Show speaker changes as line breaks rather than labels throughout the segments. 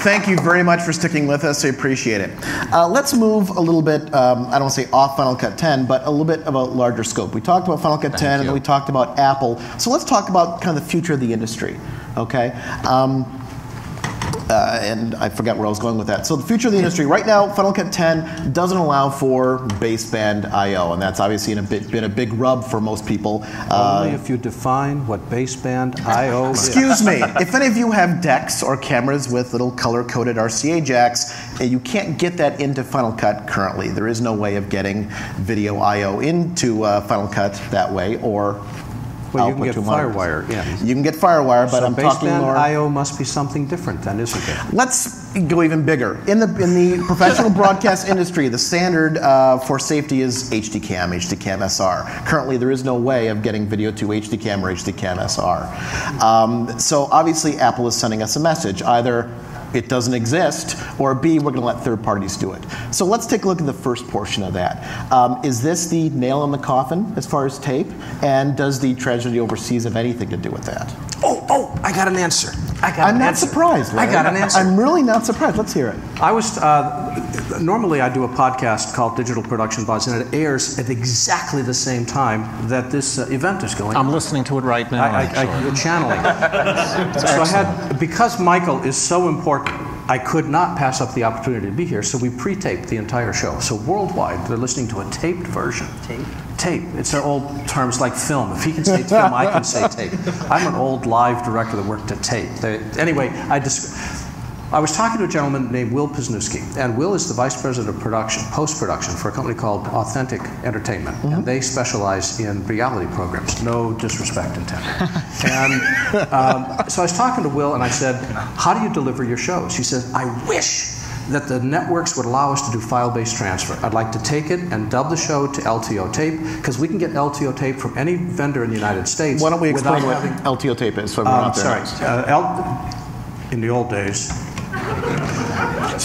Thank you very much for sticking with us. I appreciate it. Let's move a little bit, I don't want to say off Final Cut 10, but a little bit of a larger scope. We talked about Final Cut 10, and then we talked about Apple. So let's talk about kind of the future of the industry, okay? And I forgot where I was going with that. So the future of the industry, right now, Final Cut 10 doesn't allow for baseband I/O, and that's obviously been a big rub for most people.
Only if you define what baseband I/O is.
Excuse me, if any of you have decks or cameras with little color-coded RCA jacks, you can't get that into Final Cut currently. There is no way of getting video I/O into Final Cut that way, or
well, you can get FireWire in.
You can get FireWire, but
so
I'm talking more.
Baseband I/O must be something different, then, isn't it?
Let's go even bigger. In the professional broadcast industry, the standard for safety is HDCam, HDCam SR. Currently, there is no way of getting video to HDCam or HDCam SR. So obviously, Apple is sending us a message. Either it doesn't exist, or B, we're going to let third parties do it. So let's take a look at the first portion of that. Is this the nail in the coffin as far as tape? And does the tragedy overseas have anything to do with that?
Oh, I got an answer.
I'm not surprised, Larry.
I got an answer.
I'm really not surprised. Let's hear it.
I was, normally I do a podcast called Digital Production Buzz, and it airs at exactly the same time that this event is going on.
I'm listening to it right now,
You're channeling. So because Michael is so important, I could not pass up the opportunity to be here, so we pre-taped the entire show. So worldwide, they're listening to a taped version. Tape. It's our old terms like film. If he can say film, I can say tape. I'm an old live director that worked at tape. Anyway, I was talking to a gentleman named Will Pisnewski, and Will is the vice president of post-production for a company called Authentic Entertainment, and they specialize in reality programs. No disrespect intended. And so I was talking to Will, and I said, "How do you deliver your shows?" He said, "I wish that the networks would allow us to do file-based transfer. I'd like to take it and dub the show to LTO tape, because we can get LTO tape from any vendor in the United States."
Why don't we explain what LTO tape is? So everyone out there knows.
In the old days,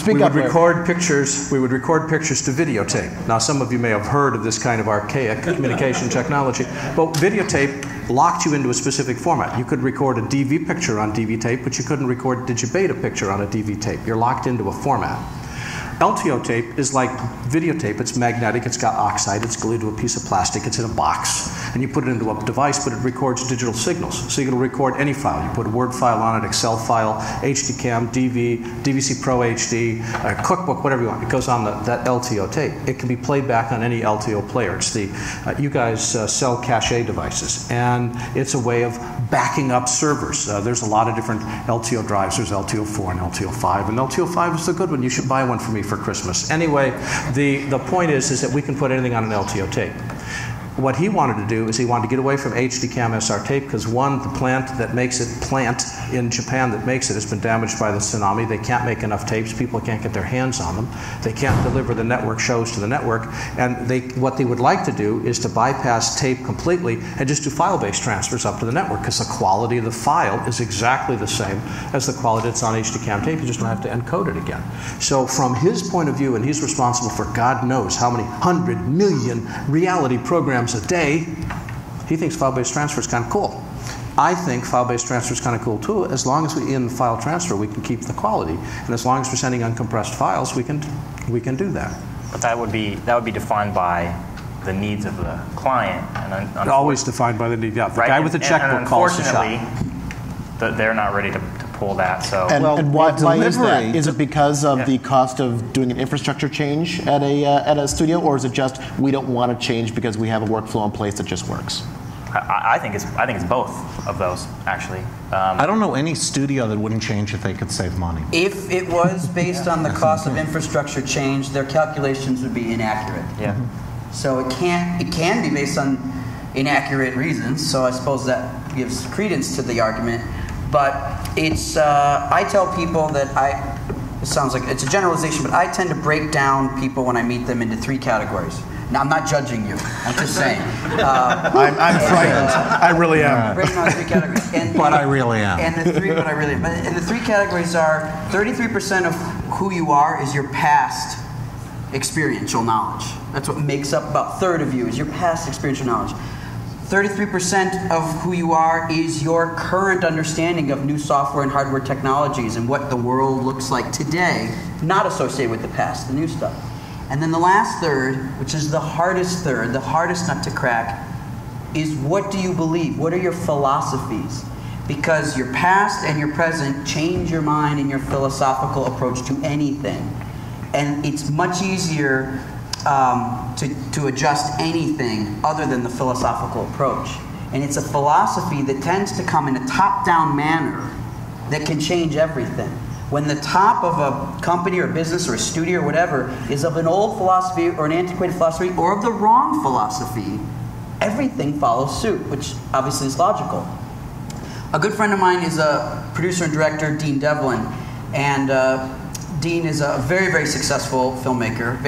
we
would record pictures to videotape. Now, some of you may have heard of this kind of archaic communication technology, but videotape locked you into a specific format. You could record a DV picture on DV tape, but you couldn't record digibeta picture on a DV tape. You're locked into a format. LTO tape is like videotape. It's magnetic, it's got oxide, it's glued to a piece of plastic, it's in a box, and you put it into a device, but it records digital signals. So you can record any file. You put a Word file on it, Excel file, HDCam, DV, DVC Pro HD, a cookbook, whatever you want. It goes on that LTO tape. It can be played back on any LTO player. It's you guys sell cache devices, and it's a way of backing up servers. There's a lot of different LTO drives. There's LTO4 and LTO5, and LTO5 is the good one. You should buy one for me for Christmas. Anyway, the point is that we can put anything on an LTO tape. What he wanted to do is he wanted to get away from HDCam SR tape, because one, the plant in Japan that makes it has been damaged by the tsunami. They can't make enough tapes. People can't get their hands on them. They can't deliver the network shows to the network. And what they would like to do is to bypass tape completely and just do file-based transfers up to the network, because the quality of the file is exactly the same as the quality that's on HDCam tape. You just don't have to encode it again. So from his point of view, and he's responsible for God knows how many 100 million reality programs a day, he thinks file-based transfer is kind of cool. I think file-based transfer is kind of cool too, as long as in file transfer we can keep the quality, and as long as we're sending uncompressed files, we can do that.
But that would be defined by the needs of the client, and
always defined by the need. Yeah, the guy with the checkbook calls the shot.
Unfortunately, they're not ready to pull that. So
and why is that? Is it because of the cost of doing an infrastructure change at a studio, or is it just we don't want to change because we have a workflow in place that just works?
I think it's both of those, actually.
I don't know any studio that wouldn't change if they could save money.
If it was based on the cost of infrastructure change, their calculations would be inaccurate.
Yeah.
So it can be based on inaccurate reasons. So I suppose that gives credence to the argument. But it's I tell people that it sounds like it's a generalization, but I tend to break down people when I meet them into 3 categories. Now, I'm not judging you. I'm just saying.
I'm frightened. I really am.
Breaking down 3 categories.
But I really am.
And the 3 categories are 33% of who you are is your past experiential knowledge. That's what makes up about 1/3 of you is your past experiential knowledge. 33% of who you are is your current understanding of new software and hardware technologies and what the world looks like today, not associated with the past, the new stuff. And then the last third, which is the hardest third, the hardest nut to crack, is what do you believe? What are your philosophies? Because your past and your present change your mind and your philosophical approach to anything. And it's much easier to adjust anything other than the philosophical approach. And it's a philosophy that tends to come in a top-down manner that can change everything. When the top of a company or business or a studio or whatever is of an old philosophy or an antiquated philosophy or of the wrong philosophy, everything follows suit, which obviously is logical. A good friend of mine is a producer and director, Dean Devlin, and Dean is a very, very successful filmmaker,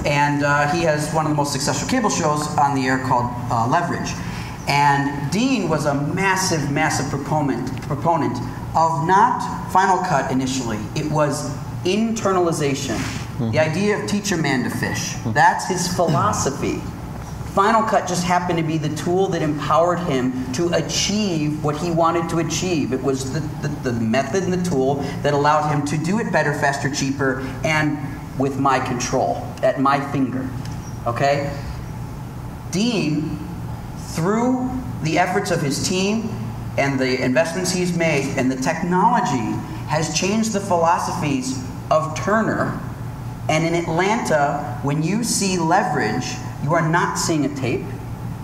and he has one of the most successful cable shows on the air called Leverage. And Dean was a massive, massive proponent of not Final Cut initially. It was internalization. The idea of teach a man to fish. That's his philosophy. Final Cut just happened to be the tool that empowered him to achieve what he wanted to achieve. It was the method and the tool that allowed him to do it better, faster, cheaper, and with my control, at my finger. Okay? Dean, through the efforts of his team and the investments he's made and the technology, has changed the philosophies of Turner. And in Atlanta, when you see Leverage, you are not seeing a tape.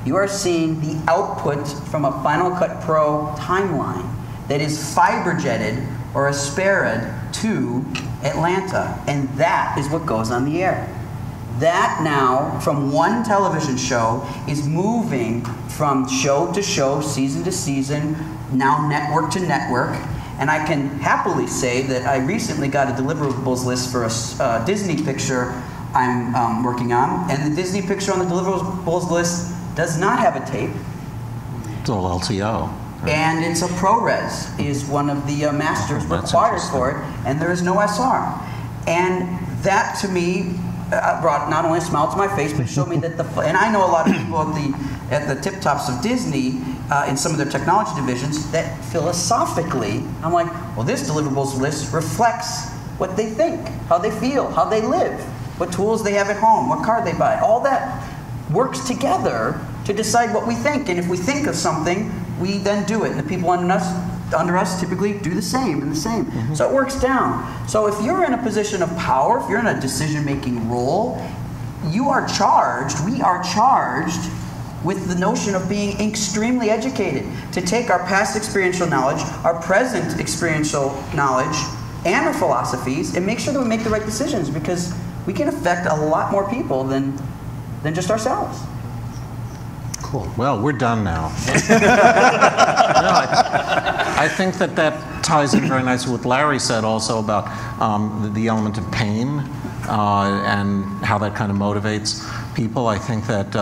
You are seeing the output from a Final Cut Pro timeline that is fiber jetted or asparaed to Atlanta. And that is what goes on the air. That now, from one television show, is moving from show to show, season to season, now network to network. And I can happily say that I recently got a deliverables list for a Disney picture I'm working on. And the Disney picture on the deliverables list does not have a tape.
It's all LTO. Right?
And it's a ProRes, is one of the masters required for it. And there is no SR. And that, to me, brought not only a smile to my face, but showed me that and I know a lot of people at the tip tops of Disney in some of their technology divisions that philosophically, I'm like, well, this deliverables list reflects what they think, how they feel, how they live, what tools they have at home, what car they buy. All that works together to decide what we think. And if we think of something, we then do it. And the people under us typically do the same and the same. Mm-hmm. So it works down. So if you're in a position of power, if you're in a decision-making role, you are charged, we are charged with the notion of being extremely educated, to take our past experiential knowledge, our present experiential knowledge, and our philosophies, and make sure that we make the right decisions, because we can affect a lot more people than just ourselves.
Cool. Well, we're done now. I think that ties in very nicely with what Larry said also about the element of pain and how that kind of motivates people. I think that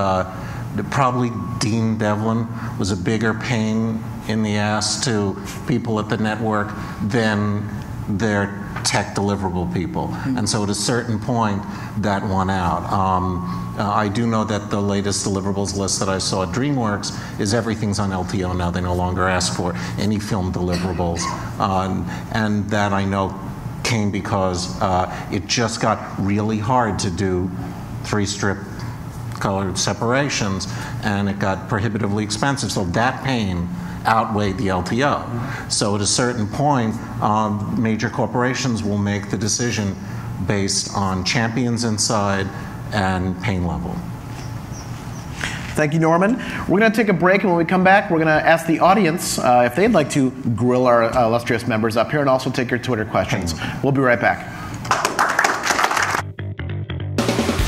probably Dean Devlin was a bigger pain in the ass to people at the network than their tech deliverable people. Mm-hmm. And so at a certain point, that won out. I do know that the latest deliverables list that I saw at DreamWorks is everything's on LTO now. They no longer ask for any film deliverables. And that I know came because it just got really hard to do 3-strip colored separations, and it got prohibitively expensive. So that pain outweighed the LTO. So at a certain point, major corporations will make the decision based on champions inside and pain level.
Thank you, Norman. We're going to take a break, and when we come back, we're going to ask the audience if they'd like to grill our illustrious members up here, and also take your Twitter questions. We'll be right back.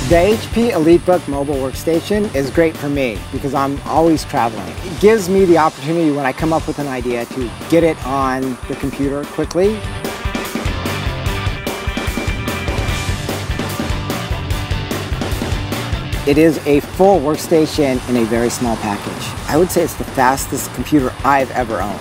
The HP EliteBook mobile workstation is great for me because I'm always traveling. It gives me the opportunity when I come up with an idea to get it on the computer quickly. It is a full workstation in a very small package. I would say it's the fastest computer I've ever owned.